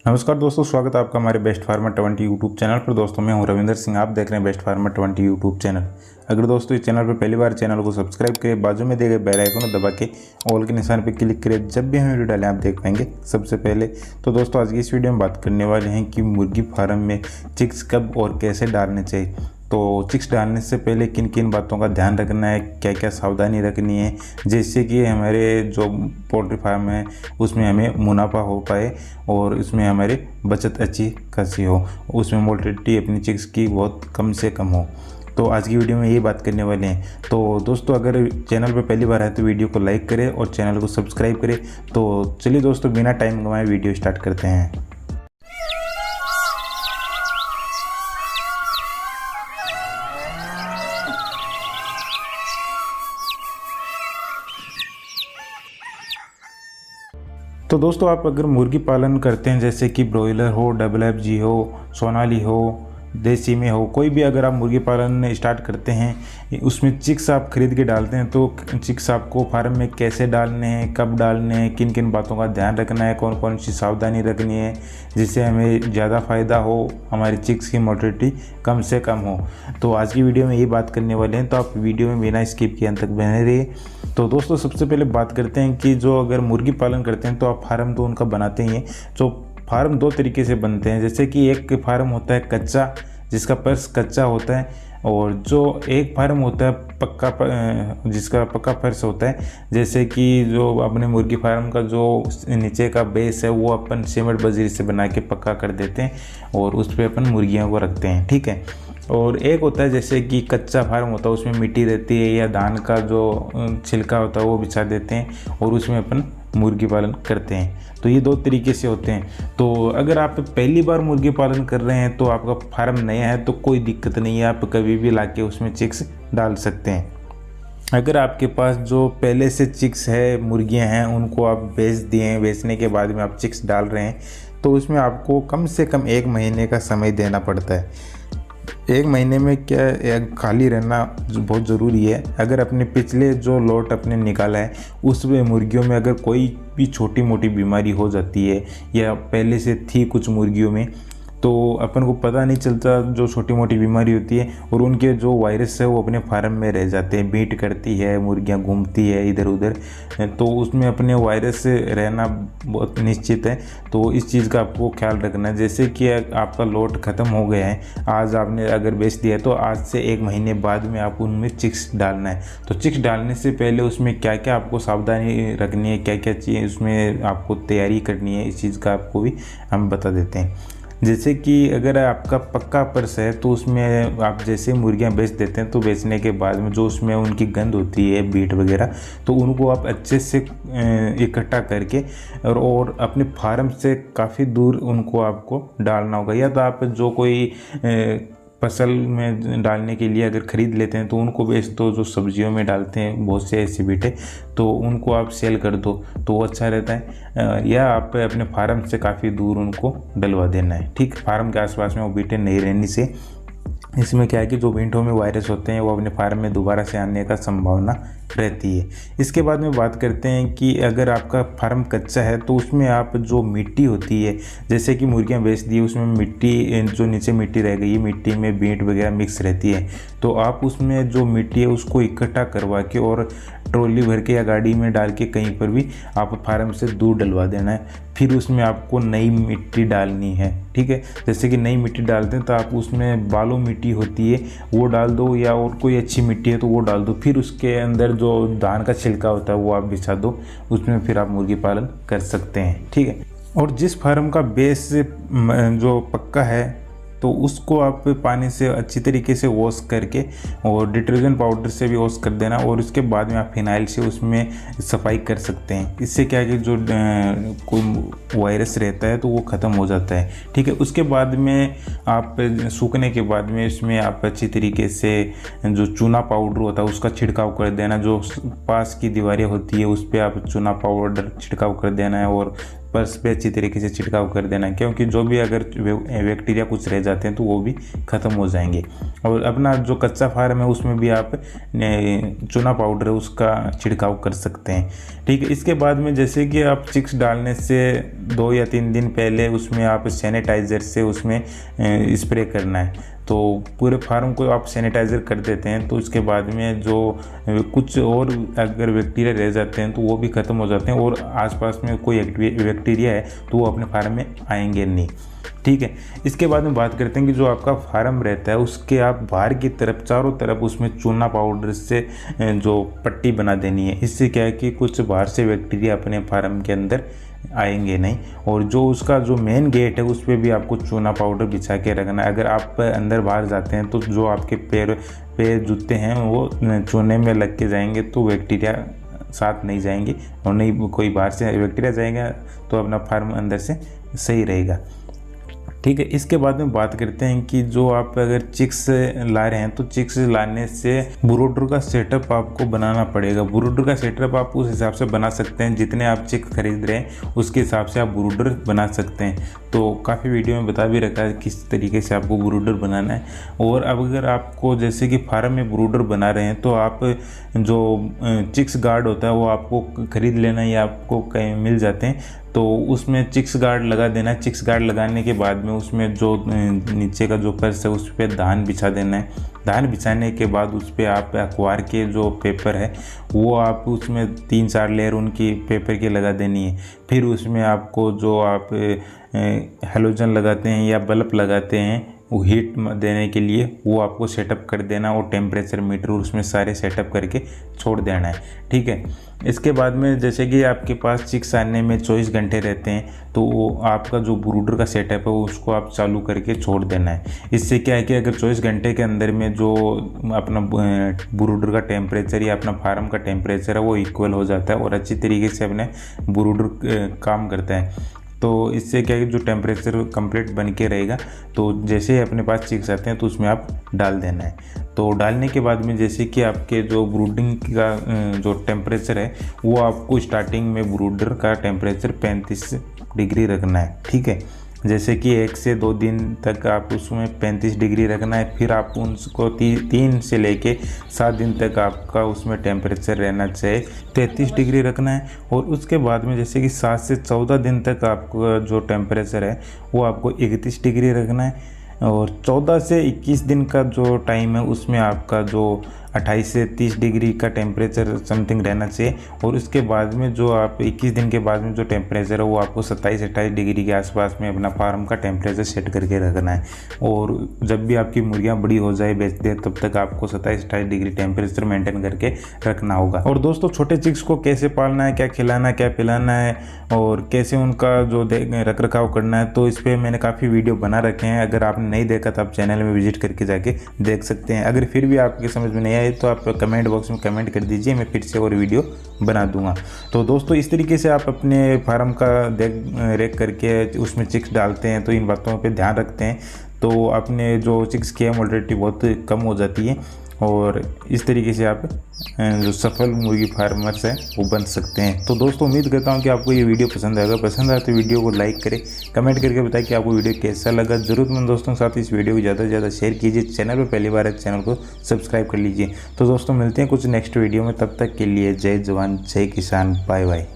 नमस्कार दोस्तों, स्वागत है आपका हमारे बेस्ट फार्मर 20 यूट्यूब चैनल पर। दोस्तों मैं हूं रविंदर सिंह, आप देख रहे हैं बेस्ट फार्मर 20 यूट्यूब चैनल। अगर दोस्तों इस चैनल पर पहली बार चैनल को सब्सक्राइब करें, बाजू में दिए गए बेल आइकन को दबा के ऑल के निशान पर क्लिक करें, जब भी हम वीडियो डालें आप देख पाएंगे सबसे पहले। तो दोस्तों आज की इस वीडियो में बात करने वाले हैं कि मुर्गी फार्म में चिक्स कब और कैसे डालने चाहिए। तो चिक्स डालने से पहले किन किन बातों का ध्यान रखना है, क्या क्या सावधानी रखनी है, जिससे कि हमारे जो पोल्ट्री फार्म है उसमें हमें मुनाफा हो पाए और उसमें हमारी बचत अच्छी खासी हो, उसमें मोर्टेलिटी अपनी चिक्स की बहुत कम से कम हो। तो आज की वीडियो में यही बात करने वाले हैं। तो दोस्तों अगर चैनल पर पहली बार है तो वीडियो को लाइक करें और चैनल को सब्सक्राइब करें। तो चलिए दोस्तों बिना टाइम गंवाए वीडियो स्टार्ट करते हैं। तो दोस्तों आप अगर मुर्गी पालन करते हैं, जैसे कि ब्रॉयलर हो, FFG हो, सोनाली हो, देसी में हो, कोई भी अगर आप मुर्गी पालन स्टार्ट करते हैं, उसमें चिक्स आप खरीद के डालते हैं, तो चिक्स आपको फार्म में कैसे डालने हैं, कब डालने हैं, किन किन बातों का ध्यान रखना है, कौन कौन सी सावधानी रखनी है जिससे हमें ज़्यादा फ़ायदा हो, हमारी चिक्स की मोर्टेलिटी कम से कम हो। तो आज की वीडियो में यही बात करने वाले हैं, तो आप वीडियो में बिना स्किप किए अंत तक बने रहिए। तो दोस्तों सबसे पहले बात करते हैं कि जो अगर मुर्गी पालन करते हैं तो आप फार्म तो उनका बनाते ही हैं। जो फार्म दो तरीके से बनते हैं, जैसे कि एक फार्म होता है कच्चा, जिसका फर्श कच्चा होता है, और जो एक फार्म होता है पक्का, जिसका पक्का फर्श होता है। जैसे कि जो अपने मुर्गी फार्म का जो नीचे का बेस है वो अपन सीमेंट बजरी से बना के पक्का कर देते हैं और उस पर अपन मुर्गियों को रखते हैं, ठीक है। और एक होता है जैसे कि कच्चा फार्म होता है, उसमें मिट्टी रहती है या धान का जो छिलका होता है वो बिछा देते हैं और उसमें अपन मुर्गी पालन करते हैं। तो ये दो तरीके से होते हैं। तो अगर आप पहली बार मुर्गी पालन कर रहे हैं तो आपका फार्म नया है तो कोई दिक्कत नहीं है, आप कभी भी लाके उसमें चिक्स डाल सकते हैं। अगर आपके पास जो पहले से चिक्स है, मुर्गियां हैं, उनको आप बेच दिए हैं, बेचने के बाद में आप चिक्स डाल रहे हैं, तो उसमें आपको कम से कम 1 महीने का समय देना पड़ता है। 1 महीने में क्या खाली रहना बहुत ज़रूरी है। अगर अपने पिछले जो लॉट अपने निकाला है उसमें मुर्गियों में अगर कोई भी छोटी मोटी बीमारी हो जाती है या पहले से थी कुछ मुर्गियों में, तो अपन को पता नहीं चलता जो छोटी मोटी बीमारी होती है, और उनके जो वायरस है वो अपने फार्म में रह जाते हैं। बीट करती है, मुर्गियां घूमती है इधर उधर, तो उसमें अपने वायरस से रहना बहुत निश्चित है। तो इस चीज़ का आपको ख्याल रखना है। जैसे कि आपका लॉट ख़त्म हो गया है, आज आपने अगर बेच दिया तो आज से 1 महीने बाद में आप उनमें चिक्स डालना है। तो चिक्स डालने से पहले उसमें क्या क्या आपको सावधानी रखनी है, क्या क्या चीज़ उसमें आपको तैयारी करनी है, इस चीज़ का आपको भी हम बता देते हैं। जैसे कि अगर आपका पक्का फर्श है तो उसमें आप जैसे मुर्गियां बेच देते हैं, तो बेचने के बाद में जो उसमें उनकी गंद होती है, बीट वगैरह, तो उनको आप अच्छे से इकट्ठा करके और अपने फार्म से काफ़ी दूर उनको आपको डालना होगा। या तो आप जो कोई फसल में डालने के लिए अगर ख़रीद लेते हैं तो उनको बेच दो, जो सब्जियों में डालते हैं बहुत से ऐसे बीटे, तो उनको आप सेल कर दो तो वो अच्छा रहता है। या आप अपने फार्म से काफ़ी दूर उनको डलवा देना है, ठीक। फार्म के आसपास में वो बीटे नहीं रहने से इसमें क्या है कि जो भींटों में वायरस होते हैं वो अपने फार्म में दोबारा से आने का संभावना रहती है। इसके बाद में बात करते हैं कि अगर आपका फार्म कच्चा है तो उसमें आप जो मिट्टी होती है, जैसे कि मुर्गियां बेच दी, उसमें मिट्टी जो नीचे मिट्टी रह गई, मिट्टी में बीट वगैरह मिक्स रहती है, तो आप उसमें जो मिट्टी है उसको इकट्ठा करवा के और ट्रॉली भर के या गाड़ी में डाल के कहीं पर भी आप फार्म से दूर डलवा देना है। फिर उसमें आपको नई मिट्टी डालनी है, ठीक है। जैसे कि नई मिट्टी डालते हैं तो आप उसमें बालू मिट्टी होती है वो डाल दो, या और कोई अच्छी मिट्टी है तो वो डाल दो। फिर उसके अंदर जो धान का छिलका होता है वो आप बिछा दो, उसमें फिर आप मुर्गी पालन कर सकते हैं, ठीक है। और जिस फार्म का बेस जो पक्का है तो उसको आप पानी से अच्छी तरीके से वॉश करके और डिटर्जेंट पाउडर से भी वॉश कर देना, और उसके बाद में आप फिनाइल से उसमें सफाई कर सकते हैं। इससे क्या है कि जो कोई वायरस रहता है तो वो ख़त्म हो जाता है, ठीक है। उसके बाद में आप सूखने के बाद में इसमें आप अच्छी तरीके से जो चूना पाउडर होता है उसका छिड़काव कर देना। जो पास की दीवारें होती है उस पर आप चूना पाउडर छिड़काव कर देना है, और पर्स पे अच्छी तरीके से छिड़काव कर देना, क्योंकि जो भी अगर बैक्टीरिया कुछ रह जाते हैं तो वो भी ख़त्म हो जाएंगे। और अपना जो कच्चा फार्म है उसमें भी आप चूना पाउडर है उसका छिड़काव कर सकते हैं। ठीक है, इसके बाद में जैसे कि आप चिक्स डालने से 2 या 3 दिन पहले उसमें आप सैनिटाइज़र से उसमें स्प्रे करना है। तो पूरे फार्म को आप सैनिटाइज़र कर देते हैं तो उसके बाद में जो कुछ और अगर बैक्टीरिया रह जाते हैं तो वो भी ख़त्म हो जाते हैं, और आसपास में कोई बैक्टीरिया है तो वो अपने फार्म में आएंगे नहीं। ठीक है, इसके बाद में बात करते हैं कि जो आपका फार्म रहता है उसके आप बाहर की तरफ चारों तरफ उसमें चूना पाउडर से जो पट्टी बना देनी है। इससे क्या है कि कुछ बाहर से बैक्टीरिया अपने फार्म के अंदर आएंगे नहीं। और जो उसका जो मेन गेट है उस पर भी आपको चूना पाउडर बिछा के रखना है। अगर आप अंदर बाहर जाते हैं तो जो आपके पैर जूते हैं वो चूने में लग के जाएंगे तो बैक्टीरिया साथ नहीं जाएंगे, और नहीं कोई बाहर से बैक्टीरिया जाएगा तो अपना फार्म अंदर से सही रहेगा। ठीक है, इसके बाद में बात करते हैं कि जो आप अगर चिक्स ला रहे हैं तो चिक्स लाने से ब्रूडर का सेटअप आपको बनाना पड़ेगा। ब्रूडर का सेटअप आप उस हिसाब से बना सकते हैं, जितने आप चिक्स खरीद रहे हैं उसके हिसाब से आप ब्रूडर बना सकते हैं। तो काफ़ी वीडियो में बता भी रखा है किस तरीके से आपको ब्रूडर बनाना है। और अब अगर आपको जैसे कि फार्म में ब्रूडर बना रहे हैं तो आप जो चिक्स गार्ड होता है वो आपको खरीद लेना या आपको कहीं मिल जाते हैं, तो उसमें चिक्स गार्ड लगा देना है। चिक्स गार्ड लगाने के बाद में उसमें जो नीचे का जो फर्श है उस पर धान बिछा देना है। धान बिछाने के बाद उस पर आप अखबार के जो पेपर है वो आप उसमें 3-4 लेयर उनकी पेपर की लगा देनी है। फिर उसमें आपको जो आप हेलोजन लगाते हैं या बल्ब लगाते हैं वो हीट देने के लिए वो आपको सेटअप कर देना, और टेम्परेचर मीटर उसमें सारे सेटअप करके छोड़ देना है। ठीक है, इसके बाद में जैसे कि आपके पास चिक्स आने में 24 घंटे रहते हैं तो वो आपका जो ब्रूडर का सेटअप है उसको आप चालू करके छोड़ देना है। इससे क्या है कि अगर 24 घंटे के अंदर में जो अपना ब्रूडर का टेम्परेचर या अपना फार्म का टेम्परेचर है वो इक्वल हो जाता है और अच्छी तरीके से अपने ब्रूडर काम करता है। तो इससे क्या है कि जो टेम्परेचर कंप्लीट बन के रहेगा, तो जैसे ही अपने पास चिक्स आते हैं तो उसमें आप डाल देना है। तो डालने के बाद में जैसे कि आपके जो ब्रूडिंग का जो टेम्परेचर है वो आपको स्टार्टिंग में ब्रूडर का टेम्परेचर 35 डिग्री रखना है। ठीक है, जैसे कि 1 से 2 दिन तक आप उसमें 35 डिग्री रखना है। फिर आप उसको 3 से लेके 7 दिन तक आपका उसमें टेम्परेचर रहना चाहिए 33 डिग्री रखना है। और उसके बाद में जैसे कि 7 से 14 दिन तक आपका जो टेम्परेचर है वो आपको 31 डिग्री रखना है। और 14 से 21 दिन का जो टाइम है उसमें आपका जो 28 से 30 डिग्री का टेम्परेचर समथिंग रहना चाहिए। और उसके बाद में जो आप 21 दिन के बाद में जो टेम्परेचर है वो आपको 27-28 डिग्री के आसपास में अपना फार्म का टेम्परेचर सेट करके रखना है। और जब भी आपकी मुर्गियाँ बड़ी हो जाए बेचते हैं तब तक आपको 27-28 डिग्री टेम्परेचर मेंटेन करके रखना होगा। और दोस्तों, छोटे चिक्स को कैसे पालना है, क्या खिलाना है, क्या पिलाना है और कैसे उनका जो रख रखाव करना है, तो इस पर मैंने काफ़ी वीडियो बना रखे हैं। अगर आपने नहीं देखा तो आप चैनल में विजिट करके जाके देख सकते हैं। अगर फिर भी आपकी समझ में नहीं आए तो आप कमेंट बॉक्स में कमेंट कर दीजिए, मैं फिर से और वीडियो बना दूंगा। तो दोस्तों, इस तरीके से आप अपने फार्म का देख रेख करके उसमें चिक्स डालते हैं तो इन बातों पे ध्यान रखते हैं तो अपने जो चिक्स की मोर्टेलिटी बहुत कम हो जाती है। और इस तरीके से आप जो सफल मुर्गी फार्मर्स हैं वो बन सकते हैं। तो दोस्तों, उम्मीद करता हूँ कि आपको ये वीडियो पसंद आएगा। पसंद आए तो वीडियो को लाइक करें, कमेंट करके बताएं कि आपको वीडियो कैसा लगा। ज़रूरतमंद दोस्तों के साथ इस वीडियो को ज़्यादा से ज़्यादा शेयर कीजिए। चैनल पर पहली बार है चैनल को सब्सक्राइब कर लीजिए। तो दोस्तों, मिलते हैं कुछ नेक्स्ट वीडियो में, तब तक के लिए जय जवान जय किसान, बाय बाय।